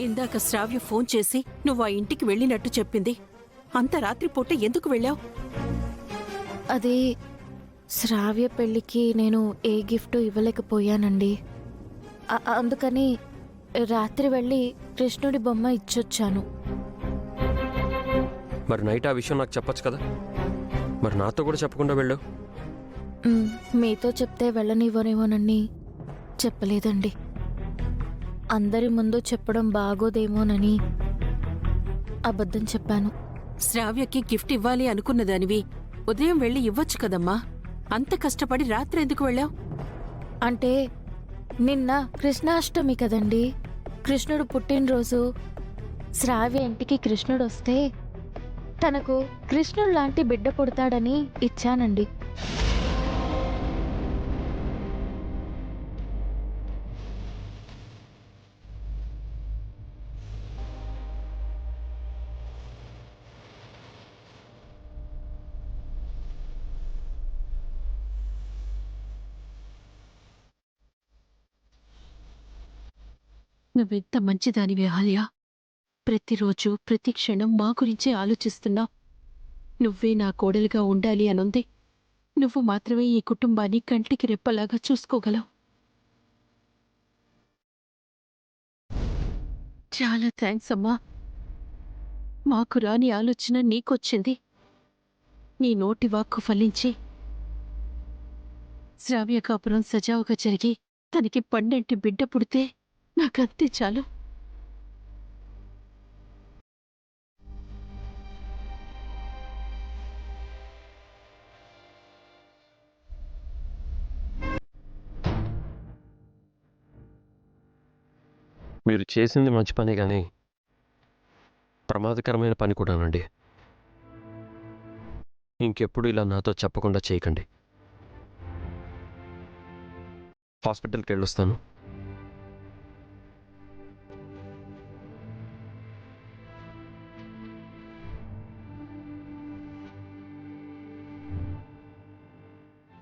ఇందాక శ్రావ్య ఫోన్ చేసి నువ్వు ఆ ఇంటికి వెళ్ళినట్టు చెప్పింది. అంత రాత్రిపూట ఎందుకు వెళ్ళావు? అది శ్రావ్య పెళ్ళికి నేను ఏ గిఫ్ట్ ఇవ్వలేకపోయానండి. అందుకని రాత్రి వెళ్ళి కృష్ణుడి బొమ్మ ఇచ్చొచ్చాను. మరి నైట్ ఆ విషయం నాకు చెప్పొచ్చు కదా, మరి నాతో కూడా చెప్పకుండా వెళ్ళావు. మీతో చెప్తే వెళ్ళనివ్వరేమోనని చెప్పలేదండి. అందరి ముందు చెప్పడం బాగోదేమోనని అబద్ధం చెప్పాను. శ్రావ్యకి గిఫ్ట్ ఇవ్వాలి అనుకున్నదానివి ఉదయం వెళ్ళి ఇవ్వచ్చు కదమ్మా. అంత కష్టపడి రాత్రి ఎందుకు వెళ్ళావు? అంటే నిన్న కృష్ణాష్టమి కదండి, కృష్ణుడు పుట్టినరోజు. శ్రావ్య ఇంటికి కృష్ణుడు వస్తే తనకు కృష్ణుడు లాంటి బిడ్డ పుడతాడని ఇచ్చానండి. నువ్వెంత మంచిదానివి ఆలియా. ప్రతిరోజు ప్రతి క్షణం మా గురించే ఆలోచిస్తున్నావు. నువ్వే నా కోడలుగా ఉండాలి అనుంది. నువ్వు మాత్రమే ఈ కుటుంబాన్ని కంటికి రెప్పలాగా చూసుకోగలవు. చాలా థ్యాంక్స్ అమ్మా. మాకు రాని ఆలోచన నీకొచ్చింది. నీ నోటి వాక్కు ఫలించి శ్రావ్య కాపురం సజావుగా జరిగి తనకి పండంటి బిడ్డ పుడితే నాకంతే చాలు. మీరు చేసింది మంచి పనే కానీ ప్రమాదకరమైన పని కూడానండి. ఇంకెప్పుడు ఇలా నాతో చెప్పకుండా చేయకండి. హాస్పిటల్కి వెళ్ళొస్తాను.